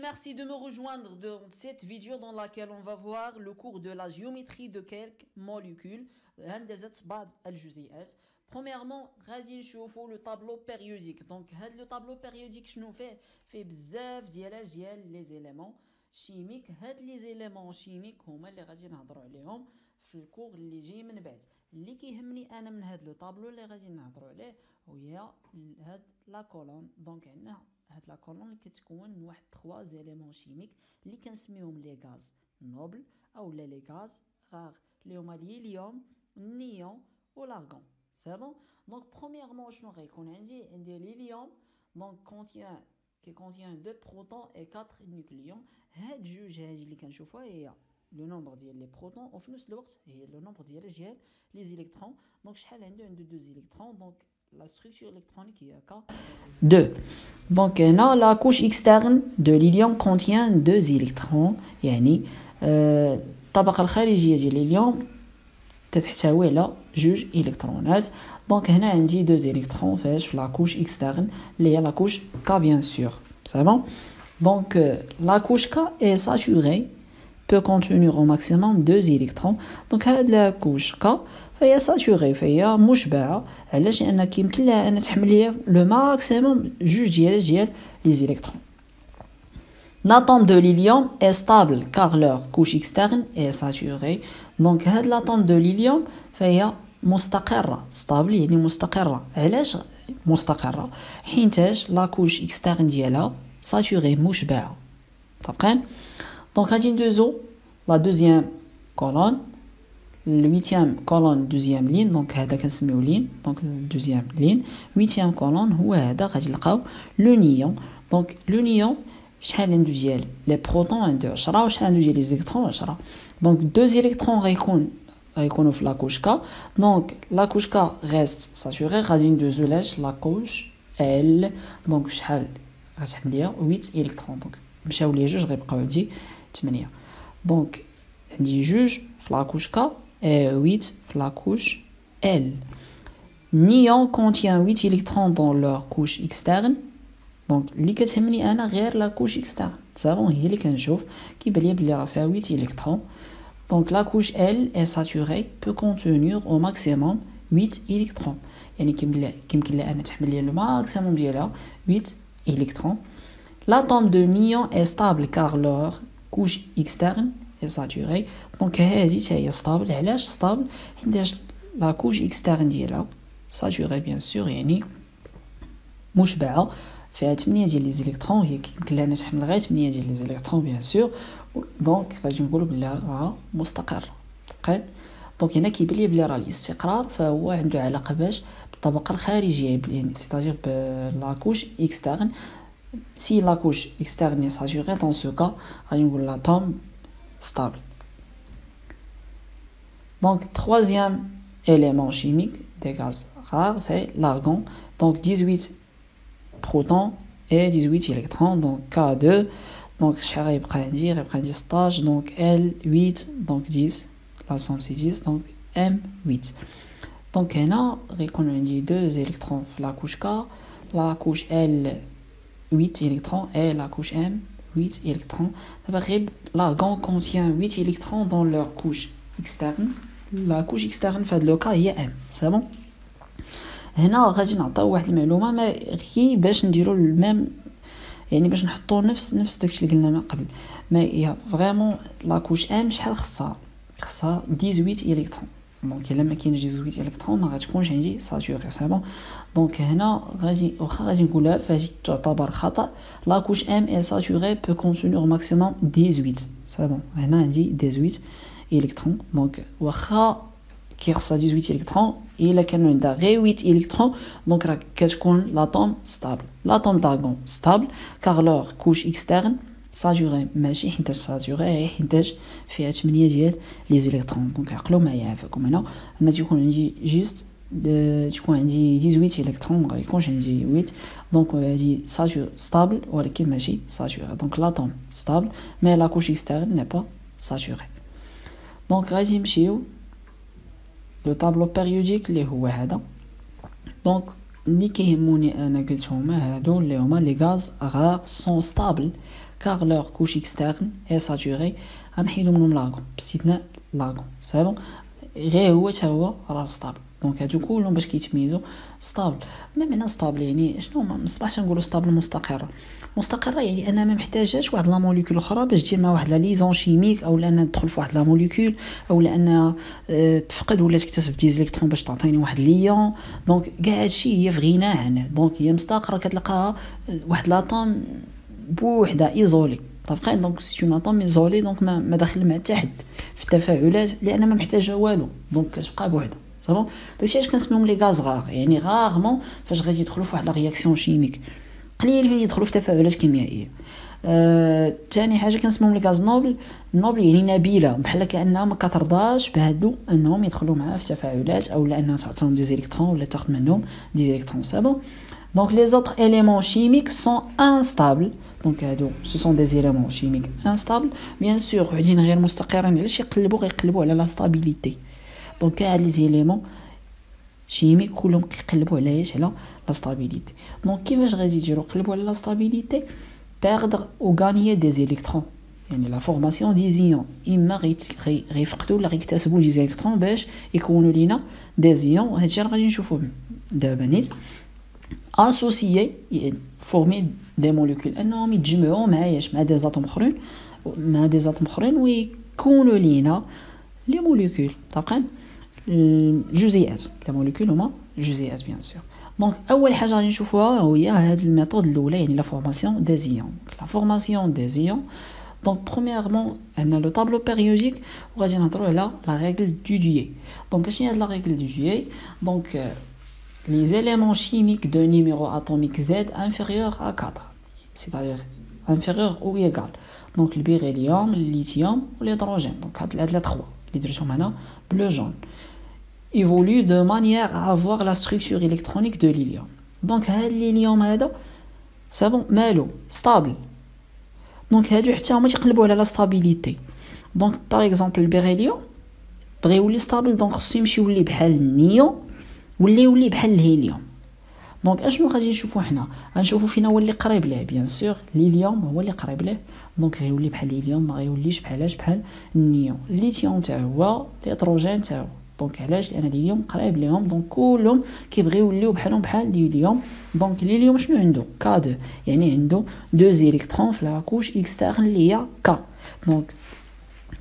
merci de me rejoindre dans cette vidéo dans laquelle on va voir le cours de la géométrie de quelques molécules. Premièrement, غادي نشوفوا le tableau périodique. Donc, le tableau périodique شنو fait بزاف ديال les éléments chimiques. Les éléments chimiques هما اللي غادي نهضروا عليهم في الكور اللي جاي من بعد. اللي كيهمني انا من هذا لو طابلو اللي غادي نهضروا عليه وهي هاد لا كولون. دونك عندنا هاد لا كولون اللي كتكون من واحد 3 زيليمون شيميك اللي كنسميوهم لي غاز نوبل او لي غاز غار اللي هما الهيليوم النيون والارغون. سي بون. دونك برومييرمون شنو غيكون عندي الهيليوم دونك كونتيان 2 بروتون et 4 نيوكليون. هاد جوج هادي اللي كنشوفوها هي لو نومبر ديال لي بروتون وفي نفس الوقت هي لو نومبر ديال لي زيليكترون. دونك شحال عنده 2 زيليكترون. دونك la structure électronique est K2. Donc la couche externe de l'hélium contient 2 électrons. يعني الطبقة الخارجية ديال الهيليوم تحتوي على 2 إلكترونات. دونك هنا عندي 2 électrons فاش في la couche externe اللي هي la couche K bien sûr. C'est bon. Donc la couche K est saturée peut contenir au maximum 2 électrons. Donc هاد la couche K فهي ساتوري فهي مشبعه. علاش؟ لان كيمكن لها ان تحمل ليا لو ماكسيموم 2 ديال لي زيليكترون. L'atome de l'hélium est stable car leur couche externe est saturée. Donc هاد l'atome de l'hélium فهي مستقره. stable يعني مستقره. علاش مستقره؟ حينتاش لا كوش اكسترن ديالها ساتوري مشبعه. طابقين؟ دونك غادي ندوزو لا دوزيام كولون le 8e colonne deuxième ligne. donc هذا كنسميو لين. donc deuxième ligne 8e colonne هو هذا غادي نلقاو لو نيون. donc لو نيون شحال عنده ديال لي بروتون عنده 10 وشحال عنده ديال لي زيليكترون 10. donc 2 زيليكترون غيكونوا في لا كوش كا. donc لا كوش كا reste ساتوري. غادي ندوزو لاش لا كوش ال. donc شحال غتحمل ليا 8 الكترون. donc مشاو لي جوج غيبقاو عندي 8. donc عندي جوج في لا كوش كا et 8 la couche L. Nion contient 8 électrons dans leur couche externe. Donc اللي كتهمني انا غير la couche externe. صافون هي اللي كنشوف كيبان ليا بلي راه فيها 8 électrons. Donc la couche L est saturée peut contenir au maximum 8 électrons. يعني كيمكن لها ان تحمل ليا لو ماكسيموم ديالها 8 électrons. L'atome de nion est stable car leur couche externe saturé. donc هذه هي stable. علاش stable؟ حيت لا كوش اكسترن ديالها ساتوري بيان سور يعني مشبعه فيها 8 ديال لي زيليكترون. هي كيمكن لها تحمل غير 8 ديال لي زيليكترون بيان سور. دونك غادي نقولوا بلي راه مستقر. دقيق. دونك هنا كيبان لي بلي راه الاستقرار فهو عنده علاقه باش بالطبقه الخارجيه يعني سيتاجير لا كوش اكسترن. si la couche externe est saturée dans ce cas غادي نقول l'atome stable. Donc troisième élément chimique des gaz rares c'est l'argon. donc 18 protons et 18 électrons. donc K2. donc شحال غيبقى عندي 16. donc L8 donc 10 la somme c'est 10 donc M8. donc هنا غيكون عندي 2 électrons في la couche K, la couche L 8 électrons et la couche M 8 électrons. L'argon contient 8 électrons dans leur couche externe. La couche externe في هذا لو كا هي M. c'est bon. هنا غادي نعطيو واحد المعلومه ما غير باش نديروا الميم يعني باش نحطوا نفس داكشي اللي قلنا من قبل. ما هي فريمون لا كوش M شحال خصها 18 الكترون. دونك الا ما كاينش 18 الكترون ما غاتكونش عندي ساتوري. سي بون. دونك هنا غادي نقولها فهادي تعتبر خطا. لا كوش ام اي ساتوري بو كونتونير او ماكسيموم 18. سي بون. هنا عندي 18 الكترون. دونك واخا كيخصها 18 الكترون الا كانوا عندها غير 8 الكترون دونك راه كتكون لاتوم ستابل. لاتوم دارغون ستابل كار لور كوش اكسترن ساتوري. ماشي حيتاش ساتوري حيتاش فيها 8 ديال لي زيليكترون. دونك عقلوا معايا عافاكم. هنا تيكون عندي جوست تكون عندي 18 الكترون ما غيكونش عندي 8. دونك هادي ساتور ستابل ولكن ماشي ساتوري. دونك لاتوم ستابل مي لا كوش اكسترن ني با ساتوري. دونك غادي نمشيو لو طابلو بيريوديك اللي هو هذا. دونك اللي كيهموني انا قلتهم هادو اللي هما لي غاز غار سون ستابل car leur couche externe est saturée. غنحيدو منهم لاغون باستثناء لاغون صافي غير هو حتى هو راه ستابل. دونك هادو كلهم باش كيتميزوا ستابل. ما معنى ستابل يعني شنو؟ ما مصباحش نقولوا ستابل مستقره يعني انا ما محتاجاش واحد لا موليكول اخرى باش دير مع واحد لا ليزون شيميك او لان تدخل في واحد لا موليكول او لان تفقد ولا تكتسب ديز الكترون باش تعطيني واحد ليون. دونك كاع هادشي هي في غنى عنه. دونك هي مستقره كتلقاها واحد لاطوم بوحده ايزولي طبقا. دونك سي اون اتوم ايزولي دونك ما داخل مع حتى حد في التفاعلات لان ما محتاجه والو دونك كتبقى بوحدها صافي. داكشي علاش كنسميهم لي غاز غار يعني غارمون فاش غادي يدخلوا في واحد لا رياكسيون شيميك قليل فين يدخلوا في تفاعلات كيميائيه. ثاني حاجه كنسميهم لي غاز نوبل يعني نبيله بحال كانها ما كترضاش بهادو انهم يدخلوا معاه في تفاعلات او لانها تعطيهم دي الكترون ولا تاخذ منهم دي الكترون صافي. دونك لي زوتر éléments chimiques sont instables. دونك هادو ce sont des éléments chimiques instables bien sûr وحدين غير مستقرين علاش يقلبوا على لا ستابيليتي. دونك كاع لي زيليمون شيميك كلهم كيقلبوا على ايش؟ على لا ستابيليتي. دونك كيفاش غادي يديروا يقلبوا على لا ستابيليتي؟ perdre ou gagner des électrons يعني لا فورماسيون دي زيون اما غيفقدوا ولا غيكتسبوا دي الكترون باش يكونوا لينا دي زيون. هادشي اللي غادي نشوفوه دابا نيت associer former des molécules انهم يتجمعوا مع دي زاتوم اخرين ويكونوا لينا لي موليكول طبعا الجزيئات. لي موليكول هما جزيئات بيان سور. دونك اول حاجه غادي نشوفوها هي هاد الميثود الاولى يعني لا فورماسيون دي زيون. لا فورماسيون دي زيون دونك برومييرمون عندنا لو طابلو بيريوديك وغادي نهضروا على لا ريغل دو دويي. دونك شنو هي لا ريغل دو دويي؟ دونك les éléments chimiques de numéro atomique Z inférieur à 4 c'est-à-dire inférieur ou égal. Donc le beryllium, le lithium ou l'hydrogène. Donc les trois les درتهم هنا bleu jaune évolue de manière à avoir la structure électronique de l'hélium. Donc هاد l'hélium هذا c'est bon مالو stable. Donc هادو حتى هما تيقلبوا على la stabilité. Donc par exemple le beryllium بغى يولي stable donc خصو يمشي يولي بحال النيون واللي يولي بحال الهيليوم. دونك اشنو غادي نشوفوا حنا؟ غنشوفوا فينا هو اللي قريب ليه بيان سور الهيليوم هو اللي قريب ليه دونك غيولي بحال الهيليوم ما غيوليش بحال النيون. الليثيوم حتى هو الهيدروجين حتى هو. دونك علاش؟ لان الهيليوم قريب ليهم دونك كلهم كيبغيو يوليو بحالهم بحال الهيليوم. دونك الهيليوم شنو عنده؟ K2 يعني عنده 2 الكترون في لا كوش اكسترن اللي هي K. دونك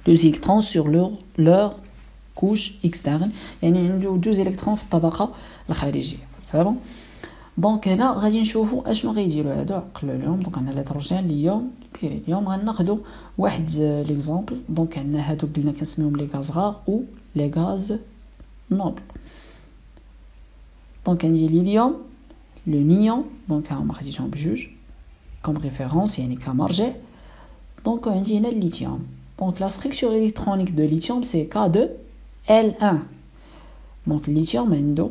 2 الكترون sur leur كوش اكسترن يعني عنده 2 الكترون في الطبقه الخارجيه صافي. دونك هنا غادي نشوفوا اشنو غيديروا هادو عقلوا لهم. دونك عندنا الهيدروجين اليوم اليوم غناخذوا واحد ليكزامبل. دونك عندنا هادو قلنا كنسميهم لي غاز غار او لي غاز نوبل. دونك عندي اليوم لو نيون دونك هما خديتهم بجوج كوم ريفيرونس يعني كمرجع. دونك عندي هنا الليثيوم. دونك لا ستركتور الكترونيك دو ليثيوم سي K2 L1. Donc lithium عنده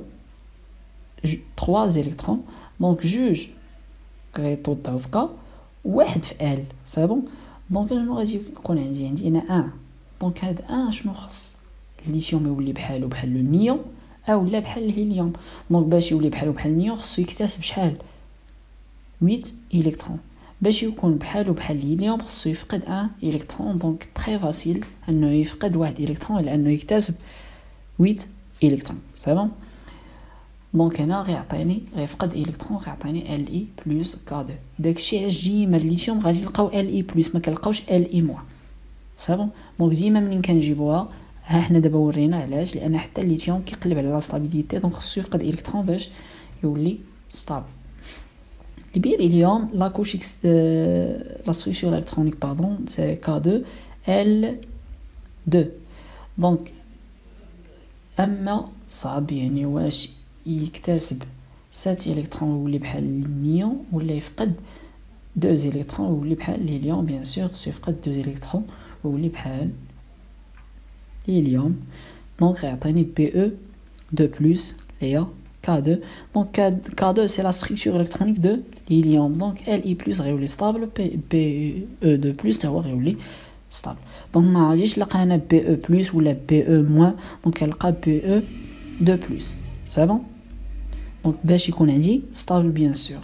3 électrons donc جوج غيطوطاو في K واحد في L c'est bon. دونك شنو غادي يكون عندي هنا 1. دونك هاد 1 شنو خص الليثيوم يولي بحالو بحال النيون او لا بحال الهيليوم. دونك باش يولي بحالو بحال النيون خصو يكتسب شحال 8 الكترون. باش يكون بحالو بحال الهيليوم خصو يفقد 1 الكترون. دونك تري فاسيل انه يفقد واحد الكترون لانه يكتسب 8 الكترون صافي. دونك هنا غيفقد الكترون غيعطيني Li plus K2. داكشي علاش ديما الليثيوم غادي نلقاو Li plus ما كنلقاوش Li moins صافي. دونك ديما منين كنجيبوها ها حنا دابا ورينا علاش لان حتى الليثيوم كيقلب على لا ستابيليتي دونك خصو يفقد الكترون باش يولي ستابل. البيريليوم لا كوش لا ستركتور الكترونيك باردون سي K2 L2. دونك اما صعب يعني واش يكتسب 7 الكترون يولي بحال النيون ولا يفقد 2 الكترون يولي بحال الهيليوم. بيان سور خصو يفقد 2 الكترون ويولي بحال الهيليوم. دونك غيعطيني Be2 plus هي K2. Donc K2 c'est la structure électronique de l'hélium. Donc Li plus غيولي stable Be2 plus تا هو غيولي stable. Donc ما غاديش نلقى هنا Be plus ولا Be moins donc كنلقى Be2 plus c'est bon. Donc باش يكون عندي stable bien sûr.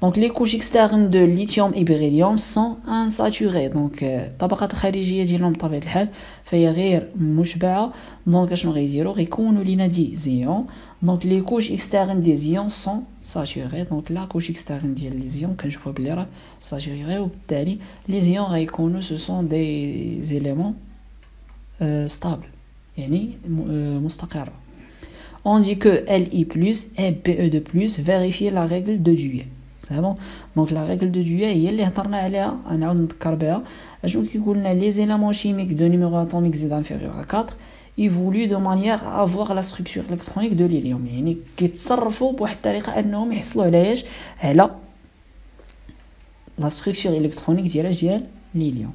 Donc les couches externes de lithium et beryllium sont insaturées. Donc الطبقات الخارجيه ديالهم بطبيعه الحال فهي غير مشبعه. دونك اشنو غيديروا غيكونوا لينا دي زيون. دونك les couches externes des ions sont saturées. donc la couche externe ديال les ions كنشوفوا بلي راه saturée وبالتالي les ions غيكونوا ce sont des éléments stables يعني مستقرة. On dit que Li+ et Be2+ vérifie la règle de Dewey. C'est bon. Donc la règle de Dewey هي اللي هضرنا عليها غنعاود نذكر بها. اشنو كيقول لنا les éléments chimiques de numéro atomique z inférieur à 4 évoluent de manière à avoir la structure électronique de l'hélium. يعني كيتصرفوا بواحد الطريقه انهم يحصلوا على ايش؟ على la structure électronique ديال l'hélium.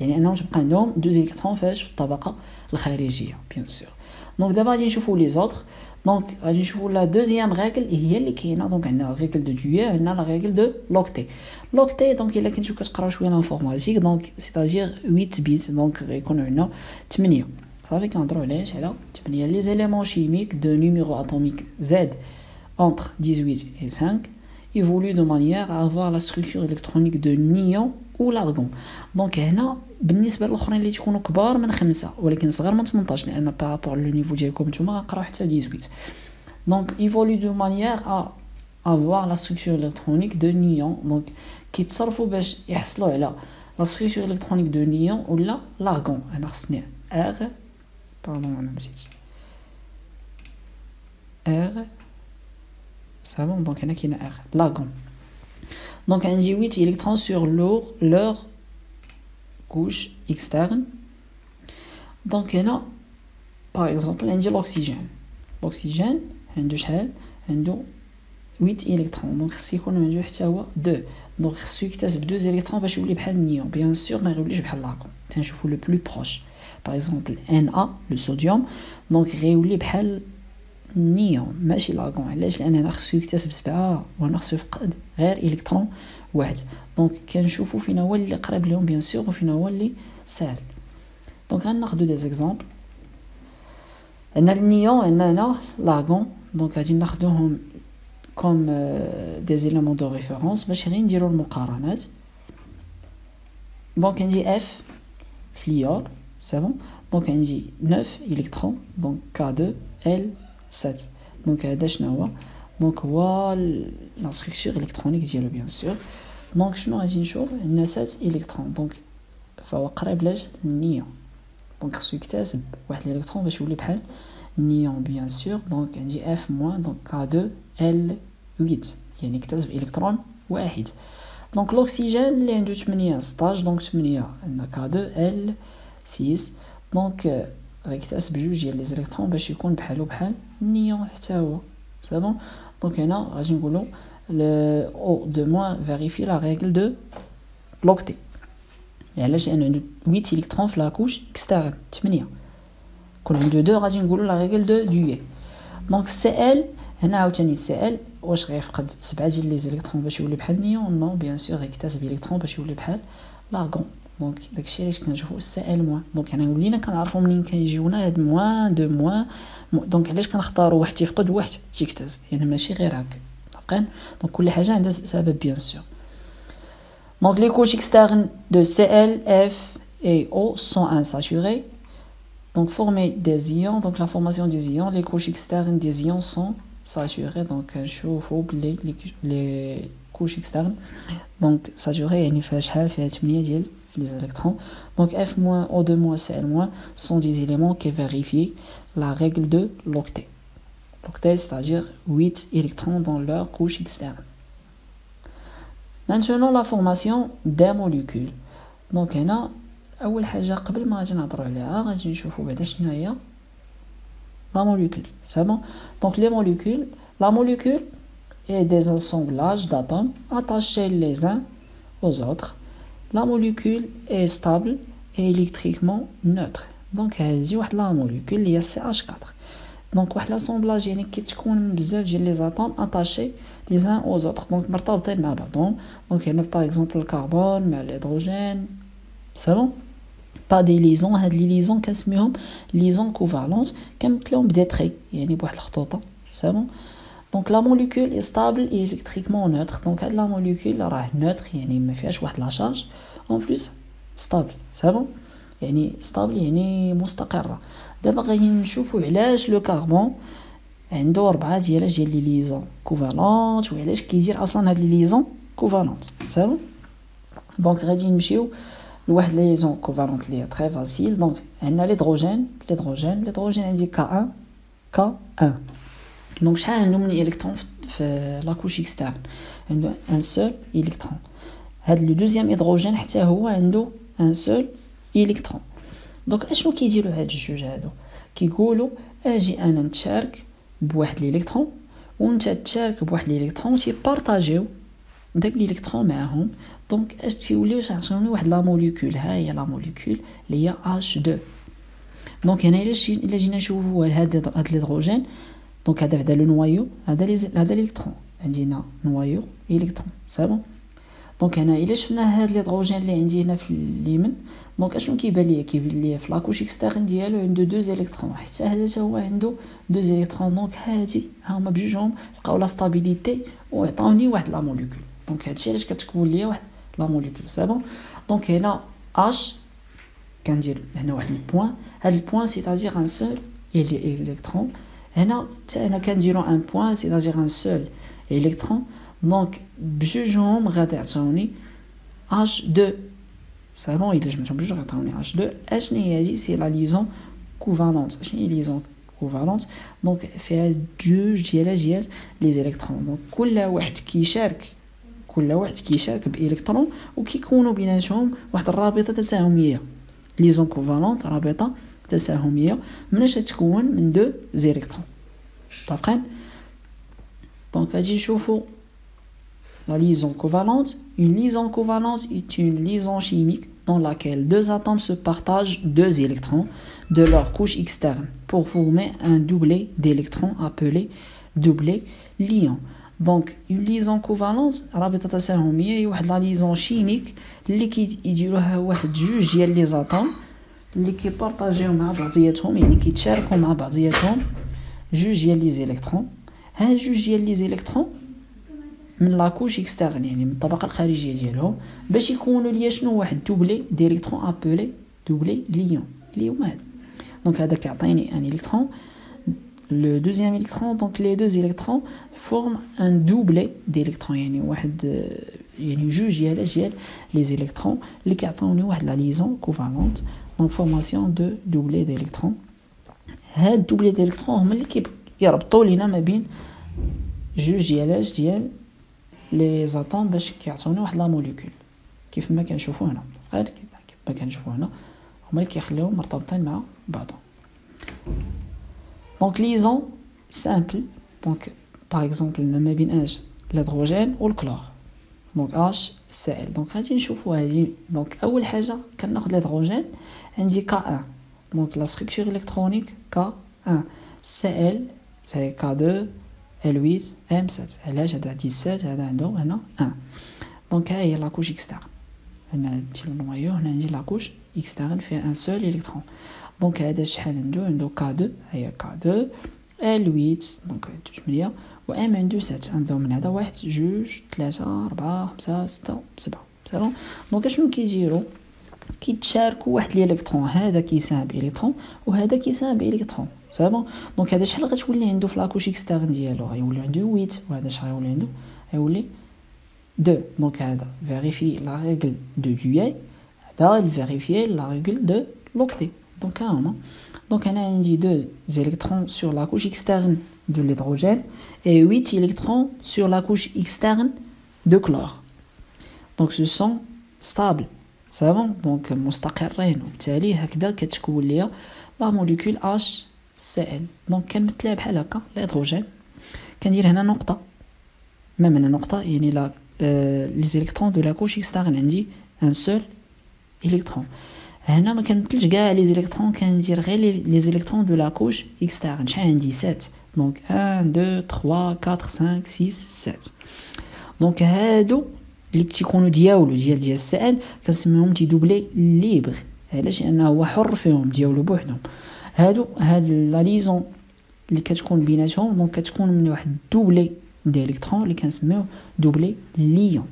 يعني انهم تبقى عندهم دوز الكترون فاش في الطبقه الخارجيه bien sûr. donc دابا غادي نشوفوا les autres. donc غادي نشوفوا la deuxième règle هي اللي كاينه. donc عندنا la règle de Dewey, عندنا la règle de l'octet. l'octet donc الا كنتو كتقراو شويه l'informatique donc c'est-à-dire 8 bits. donc غيكونوا عندنا 8 صافي. كنهضروا علاش على 8 les éléments chimiques de numéro atomique Z entre 18 et 5 évoluent de manière à avoir la structure électronique de néon ou l'argon. donc هنا بالنسبه للاخرين اللي تكونوا كبار من 5 ولكن صغار من 18 لان بارابور لو نيفو ديالكم نتوما غنقراو حتى 18. donc évolue de manière à avoir la structure électronique de néon. donc كيتصرفوا باش يحصلوا على la structure électronique de néon ولا l'argon. انا خصني R pardon انا نسيت R c'est bon. donc هنا كاين R l'argon. donc عندي 8 électrons sur leur couche externe. donc هنا par exemple عندي l'oxygène عنده شحال؟ عنده 8 électrons. donc خص يكون عنده حتى هو 2. donc خصو يكتسب 2 électrons باش يولي بحال النيون. bien sûr ما يوليش بحال l'argon. تنشوفوا le plus proche par exemple Na le sodium donc غيولي بحال النيون ماشي l'argon. علاش؟ لان هنا خصو يكتسب 7 وهنا خصو يفقد غير الكترون واحد. دونك كنشوفوا فينا هو اللي قريب لهم بيان سور وفينا هو اللي سهل. دونك غناخذوا دي زيكزامبل. عندنا النيون عندنا هنا l'argon. دونك غادي ناخذوهم كوم دي زيليمون دو ريفيرونس باش غير نديروا المقارنات. دونك عندي F فليور سي بون. دونك عندي 9 الكترون دونك K2L7. دونك هذا شنو هو؟ دونك هو لا ستركتور الكترونيك ديالو بيان سور. دونك شنو غادي نشوف؟ عندنا 7 الكترون دونك فهو قريب لاش النيون. دونك خصو يكتسب واحد الالكترون باش يولي بحال النيون بيان سور. دونك عندي F- دونك K2L8 يعني يكتسب الكترون واحد. دونك الاكسجين اللي عنده 8 16 دونك 8 عندنا K2L6 دونك غيكتسب جوج ديال لي الكترون باش يكون بحالو بحال النيون حتى هو سي بون. دونك هنا غادي نقولوا le O2- vérifie la règle de l'octet. علاش؟ لأن عنده 8 électrons في لا كوش externe 8. كون عنده 2 غادي نقولوا la règle de Dewey. دونك Cl هنا عاوتاني Cl واش غيفقد 7 ديال لي الكترون باش يولي بحال النيون؟ نو بيان سور غيكتسب الكترون باش يولي بحال l'argon. دونك داكشي علاش كنشوفوا Cl-. دونك هنا ولينا كنعرفوا منين كيجيونا هاد موان دو موان. دونك علاش كنختاروا واحد تيفقد وواحد تيكتسب؟ يعني ماشي غير هكا. donc كل حاجه عندها سبب bien sûr. donc les couches externes de Cl, F et O sont insaturées donc former des ions. donc la formation des ions, les couches externes des ions sont saturées. donc نشوفوا les couches externes donc saturées يعني فيها شحال؟ فيها 8 ديال les électrons. donc F-, O2-, Cl- sont des éléments qui vérifient la règle de l'octet. L'octet, c'est-à-dire 8 électrons dans leur couche externe. Maintenant, la formation des molécules. Donc, هنا أول حاجة قبل ما غادي نهضروا عليها غادي نشوفوا بعدا شنو هي la molécule. C'est bon. Donc, les molécules. La molécule est des assemblages d'atomes attachés les uns aux autres. La molécule est stable et électriquement neutre. Donc, هذه واحد la molécule اللي هي CH4. دونك واحد لاسامبلاج يعني كتكون بزاف ديال لي زاتوم اتاشي لي زان اوز اوتر دونك مرتبطين مع بعضهم. دونك هنا باغ اكزومبل الكربون مع الهيدروجين سي بون با دي ليزون. هاد لي ليزون كنسميهم ليزون كوفالونس كنمثلوهم بدي تري يعني بواحد الخطوطه سي بون. دونك لا موليكول stable et électriquement neutre. دونك هاد لا موليكول راه neutre يعني ما فيهاش واحد لا شارج en plus stable. سافون يعني stable يعني مستقرة. دابا غادي نشوفوا علاش لو كربون عنده 4 ديال لي ليزون كوفالونت وعلاش كيدير اصلا هاد لي ليزون كوفالونت. سافون دونك غادي نمشيو لواحد لي ليزون كوفالونت لي تري فاسيل. دونك عندنا ليدروجين عندي K1 K1. دونك شحال عنده من الكترون في لا كوش اكسترن؟ عنده ان سول الكترون. هاد لو دوزيام هيدروجين حتى هو عنده ان سول الكترون. دونك اشنو كيديروا هاد الجوج هادو؟ كيقولوا اجي انا نتشارك بواحد الكترون وانت تشارك بواحد الكترون تيبارطاجيو داك الالكترون معاهم. دونك اش تيوليو يعطيوني واحد لا موليكول. ها هي لا موليكول اللي هي H2. دونك هنا الا جينا نشوفوا هاد الهيدروجين دونك هذا بعدا لو نوايو هذا الالكترون عندنا نوايو الكترون. صافي دونك هنا الا شفنا هاد الهيدروجين اللي عندي هنا في اليمين دونك اشنو كيبان ليا في لاكوش اكسترن ديالو عنده 2 الكترون حتى هذا حتى هو عنده 2 الكترون. دونك هادي هما بجوجهم لقاو لا ستابيليتي وعطاوني واحد لا موليكول. دونك هادشي علاش كتكون ليا واحد لا موليكول. صافي دونك هنا اش كندير هنا واحد البوين. هاد البوين سيتادير ان سول الكترون. هنا حتى انا كنديرو ان بوين سيتادير ان سول الكترون. دونك بجوجهم غادي يعطوني H2. صافون الا جمعتهم بجوج غيعطوني H2. اشنو هي هادي؟ سي لا ليزون كوفالونت. اشنو هي ليزون كوفالونت؟ دونك فيها جوج ديال لي زيليكترون. دونك كل واحد كيشارك بالكترون وكيكونوا بيناتهم واحد الرابطه تساهميه. ليزون كوفالونت رابطه تساهميه مناش تتكون من 2 زيليكترون. متفقين؟ دونك غادي نشوفوا la liaison covalente. Une liaison covalente est une liaison chimique dans laquelle 2 atomes se partagent 2 électrons de leur couche externe pour former un doublet d'électrons appelé doublet liant. Donc une liaison covalente رابطة تساهمية هي واحد la liaison chimique اللي كيديروها واحد جوج ديال لي زاتوم اللي كيبارطاجيو مع بعضياتهم يعني كيتشاركوا مع بعضياتهم جوج ديال لي زيليكترون. هاد جوج ديال لي زيليكترون من لاكوش اكسترن يعني من الطبقه الخارجيه ديالهم باش يكونوا ليا شنو واحد دوبلي ديليكترون ابولي دوبلي ليون اللي هما هاد. دونك هذا كيعطيني ان الكترون لو دوزيام الكترون. دونك لي دو الكترون فورم ان دوبلي ديليكترون يعني واحد يعني جوج ديال لي زيليكترون اللي كيعطيوني واحد لا ليزون كوفالونت. دونك فورماسيون دو دوبلي ديليكترون. هاد دوبلي ديليكترون هما اللي كيربطوا لينا ما بين جوج ديال لي زاتوم باش كيعطوني واحد لا موليكول كيف ما كنشوفوا هنا. غير كيف ما كنشوفوا هنا هما اللي كيخليوهم مرتبطين مع بعضهم. دونك ليزون سامبل. دونك باغ اكزومبل ما بين اش الهيدروجين والكلور دونك اش سي ال. دونك غادي نشوفوا هذه. دونك اول حاجه كناخذ الهيدروجين عندي K1 دونك لا ستركتور الكترونيك K1 سي ال سي K2 L8 M7. علاش هذا 17 هذا عنده هنا 1. دونك ها هي لاكوش اكسترن. هنا عندي النوايو هنا عندي لاكوش اكسترن فيها ان سول الكترون. دونك هذا شحال عنده K2 هي K2 L8 دونك 8 و M عنده 7. عنده من هذا 1 2 3 4 5 6 7. صافي دونك شنو كيديروا؟ كيتشاركوا واحد الالكترون. هذا كيساهم بالكترون وهذا كيساهم بالكترون. صافي دونك هذا شحال غتولي عنده في لاكوش اكسترن ديالو؟ غيولي عنده 8 وهذا شحال غيولي عنده؟ غيولي 2. دونك هذا فيريفي لا ريغل دو دويي هذا فيريفي لا ريغل دو لوكتي. دونك ها هما. دونك انا عندي 2 الكترون سور لا couche externe de l'hydrogène et 8 électrons sur la couche externe de chlore. Donc ce sont stables. صافي دونك مستقرين وبالتالي هكذا كتكون ليا لا موليكول اش سي ال. دونك كنمثلها بحال هكا الهيدروجين كندير هنا نقطه من هنا نقطه يعني لا لي زيليكترون دو لا كوش اكسترن عندي ان سول الكترون. هنا ما كنمثلش كاع لي زيليكترون كندير غير لي زيليكترون دو لا كوش اكسترن. شحال عندي 7 دونك 1 2 3 4 5 6 7. دونك هادو اللي تيكونوا ديال السي ال كنسميهم دي دوبلي ليبر. علاش؟ لانه هو حر فيهم ديالو بوحدهم. هاد لا ليزون اللي كتكون بيناتهم دونك كتكون من واحد دوبلي ديالكترون اللي كنسميوه دوبلي ليون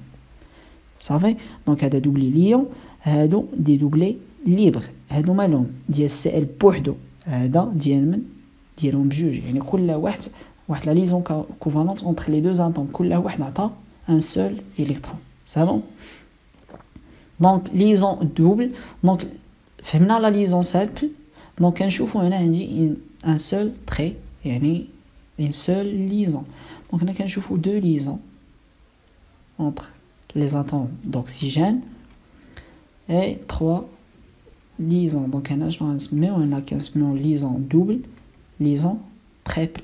صافي. دونك هذا دوبلي ليون، هادو دي دوبلي ليبر، هادو مالهم ديال السائل بوحدو، هذا ديال من ديالهم بجوج، يعني كل واحد لا ليزون كوفالونت اونتر لي دو اتوم، كل واحد عطى ان سول الكترون صافي. دونك ليزون دوبل، دونك فهمنا لا ليزون سامبل. دونك كنشوفوا هنا عندي ان سول تري يعني une seule liaison. Donc هنا كنشوفوا deux liaisons entre les atomes d'oxygène et 3 liaisons. Donc هنا شنو غنسميو؟ هنا كنسميو liaison double, liaison triple.